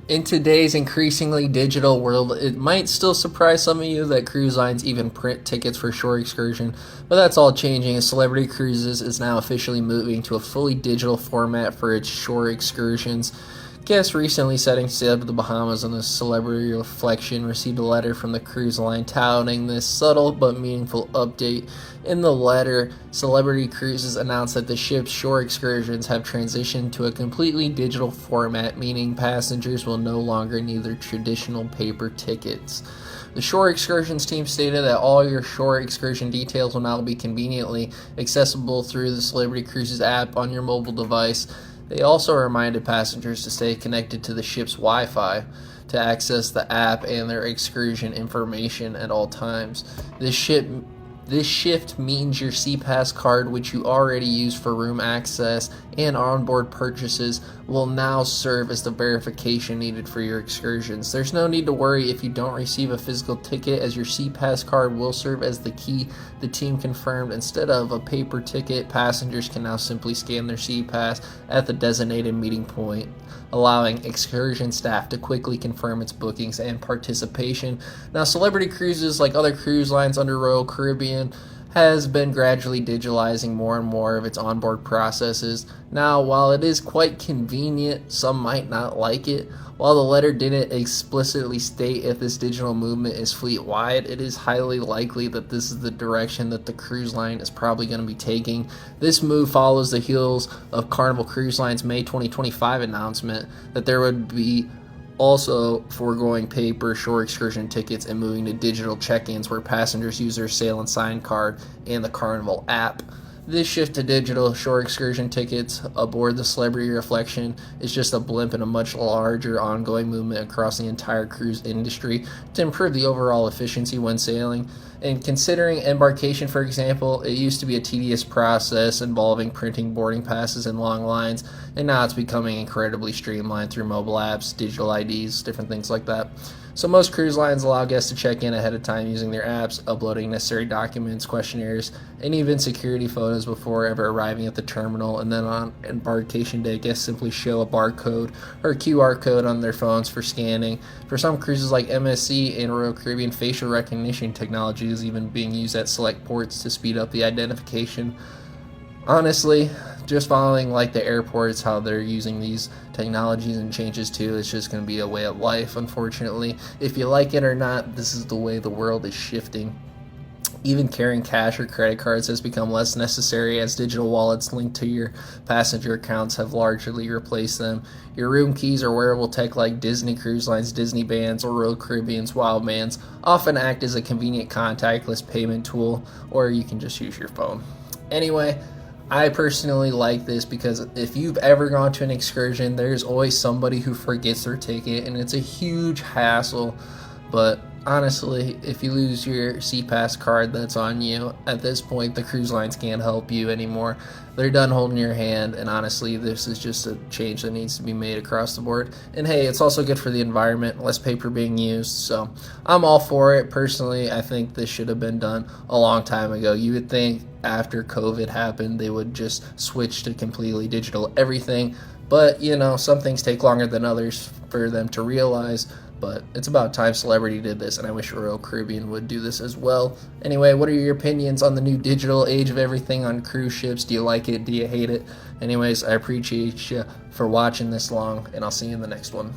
In today's increasingly digital world, it might still surprise some of you that cruise lines even print tickets for shore excursion, but that's all changing as Celebrity Cruises is now officially moving to a fully digital format for its shore excursions. Guests recently setting sail to the Bahamas on a Celebrity Reflection received a letter from the cruise line touting this subtle but meaningful update. In the letter, Celebrity Cruises announced that the ship's shore excursions have transitioned to a completely digital format, meaning passengers will no longer need their traditional paper tickets. The shore excursions team stated that all your shore excursion details will now be conveniently accessible through the Celebrity Cruises app on your mobile device. They also reminded passengers to stay connected to the ship's Wi-Fi to access the app and their excursion information at all times. This shift means your SeaPass card, which you already use for room access and onboard purchases, will now serve as the verification needed for your excursions. There's no need to worry if you don't receive a physical ticket, as your SeaPass card will serve as the key. The team confirmed instead of a paper ticket, passengers can now simply scan their SeaPass at the designated meeting point, allowing excursion staff to quickly confirm its bookings and participation. Now, Celebrity Cruises, like other cruise lines under Royal Caribbean, has been gradually digitalizing more and more of its onboard processes. Now, while it is quite convenient, some might not like it. While the letter didn't explicitly state if this digital movement is fleet-wide, it is highly likely that this is the direction that the cruise line is probably going to be taking. This move follows the heels of Carnival Cruise Line's May 2025 announcement that there would be also foregoing paper shore excursion tickets and moving to digital check-ins where passengers use their sail and sign card and the Carnival app. This shift to digital shore excursion tickets aboard the Celebrity Reflection is just a blimp in a much larger ongoing movement across the entire cruise industry to improve the overall efficiency when sailing. And considering embarkation, for example, it used to be a tedious process involving printing boarding passes and long lines, and now it's becoming incredibly streamlined through mobile apps, digital IDs, different things like that. So most cruise lines allow guests to check in ahead of time using their apps, uploading necessary documents, questionnaires, and even security photos before ever arriving at the terminal. And then on embarkation day, guests simply show a barcode or a QR code on their phones for scanning. For some cruises like MSC and Royal Caribbean, facial recognition technology is even being used at select ports to speed up the identification. Honestly, just following like the airports, how they're using these technologies and changes too, it's just going to be a way of life, unfortunately. If you like it or not, this is the way the world is shifting. Even carrying cash or credit cards has become less necessary as digital wallets linked to your passenger accounts have largely replaced them. Your room keys or wearable tech like Disney Cruise Line's Disney Bands or Royal Caribbean's Wild Bands often act as a convenient contactless payment tool, or you can just use your phone. Anyway, I personally like this because if you've ever gone to an excursion, there's always somebody who forgets their ticket, and it's a huge hassle. But honestly, if you lose your SeaPass card, that's on you. At this point, the cruise lines can't help you anymore. They're done holding your hand, and honestly, this is just a change that needs to be made across the board. And hey, it's also good for the environment, less paper being used, so I'm all for it. Personally, I think this should have been done a long time ago. You would think after COVID happened, they would just switch to completely digital everything, but some things take longer than others for them to realize. But it's about time Celebrity did this, and I wish Royal Caribbean would do this as well. Anyway, what are your opinions on the new digital age of everything on cruise ships? Do you like it? Do you hate it? Anyways, I appreciate you for watching this long, and I'll see you in the next one.